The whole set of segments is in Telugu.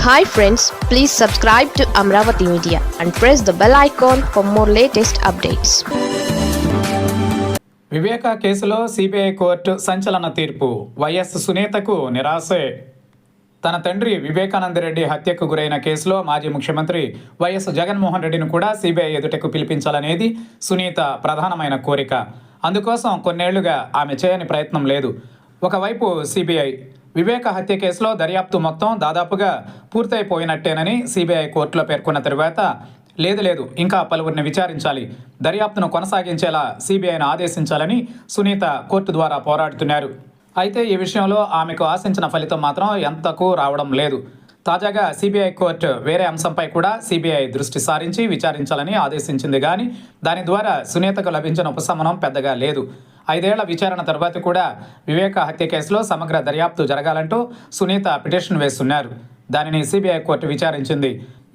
Hi friends, please subscribe to Amravati Media and press the bell icon for more latest updates. వివేక కేసులో సిబిఐ కోర్టు సంచలన తీర్పు. వైఎస్ సునీతకు నిరాశే. తన తండ్రి వివేకానందరెడ్డి హత్యకు గురైన కేసులో మాజీ ముఖ్యమంత్రి వైఎస్ జగన్మోహన్ రెడ్డిని కూడా సిబిఐ ఎదుటకు పిలిపించాలనేది సునీత ప్రధానమైన కోరిక. అందుకోసం కొన్నేళ్లుగా ఆమె చేయని ప్రయత్నం లేదు. ఒకవైపు సిబిఐ వివేక హత్య కేసులో దర్యాప్తు మొత్తం దాదాపుగా పూర్తయిపోయినట్టేనని సిబిఐ కోర్టులో పేర్కొన్న తరువాత లేదు ఇంకా పలువురిని విచారించాలి, దర్యాప్తును కొనసాగించేలా సిబిఐని ఆదేశించాలని సునీత కోర్టు ద్వారా పోరాడుతున్నారు. అయితే ఈ విషయంలో ఆమెకు ఆశించిన ఫలితం మాత్రం ఎంతకు రావడం లేదు. తాజాగా సిబిఐ కోర్టు వేరే అంశంపై కూడా సిబిఐ దృష్టి సారించి విచారించాలని ఆదేశించింది కానీ దాని ద్వారా సునీతకు లభించిన ఉపశమనం పెద్దగా లేదు. 5 ఏళ్ల విచారణ తర్వాత కూడా వివేక హత్య కేసులో సమగ్ర దర్యాప్తు జరగాలంటూ సునీత పిటిషన్ వేస్తున్నారు. దానిని సిబిఐ కోర్టు విచారించింది.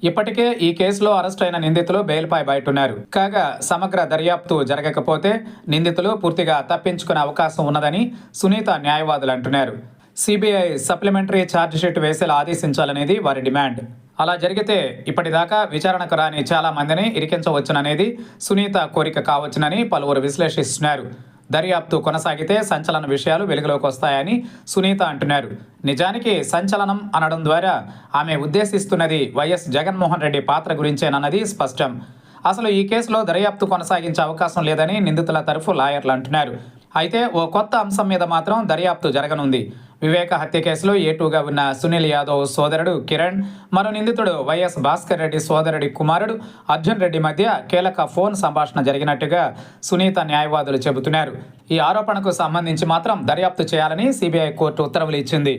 ఇప్పటికే ఈ కేసులో అరెస్ట్ అయిన నిందితులు బెయిల్పై బయటున్నారు. కాగా సమగ్ర దర్యాప్తు జరగకపోతే నిందితులు పూర్తిగా తప్పించుకునే అవకాశం ఉన్నదని సునీత న్యాయవాదులు అంటున్నారు. సిబిఐ సప్లిమెంటరీ ఛార్జిషీట్ వేసేలా ఆదేశించాలనేది వారి డిమాండ్. అలా జరిగితే ఇప్పటిదాకా విచారణకు రాని చాలా మందిని ఇరికించవచ్చుననేది సునీత కోరిక కావచ్చునని పలువురు విశ్లేషిస్తున్నారు. దర్యాప్తు కొనసాగితే సంచలన విషయాలు వెలుగులోకి వస్తాయని సునీత అంటున్నారు. నిజానికి సంచలనం అనడం ద్వారా ఆమె ఉద్దేశిస్తున్నది వైఎస్ జగన్మోహన్ రెడ్డి పాత్ర గురించేనన్నది స్పష్టం. అసలు ఈ కేసులో దర్యాప్తు కొనసాగించే అవకాశం లేదని నిందితుల తరఫు లాయర్లు అంటున్నారు. అయితే ఓ కొత్త అంశం మీద మాత్రం దర్యాప్తు జరగనుంది. వివేక హత్య కేసులో ఏటూగా ఉన్న సునీల్ యాదవ్ సోదరుడు కిరణ్, మరో నిందితుడు వైఎస్ భాస్కర్ రెడ్డి సోదరుడి కుమారుడు అర్జున్ రెడ్డి మధ్య కీలక ఫోన్ సంభాషణ జరిగినట్టుగా సునీత న్యాయవాదులు చెబుతున్నారు. ఈ ఆరోపణకు సంబంధించి మాత్రం దర్యాప్తు చేయాలని సిబిఐ కోర్టు ఉత్తర్వులు ఇచ్చింది.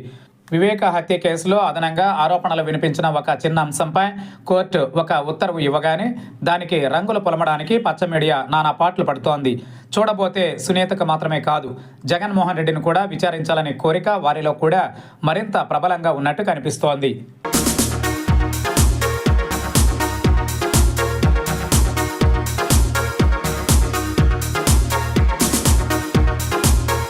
వివేక హత్య కేసులో అదనంగా ఆరోపణలు వినిపించిన ఒక చిన్న అంశంపై కోర్టు ఒక ఉత్తర్వు ఇవ్వగానే దానికి రంగులు పొలమడానికి పచ్చ మీడియా నానా పాటలు పడుతోంది. చూడబోతే సునీతకు మాత్రమే కాదు, జగన్మోహన్ రెడ్డిని కూడా విచారించాలనే కోరిక వారిలో కూడా మరింత ప్రబలంగా ఉన్నట్టు కనిపిస్తోంది.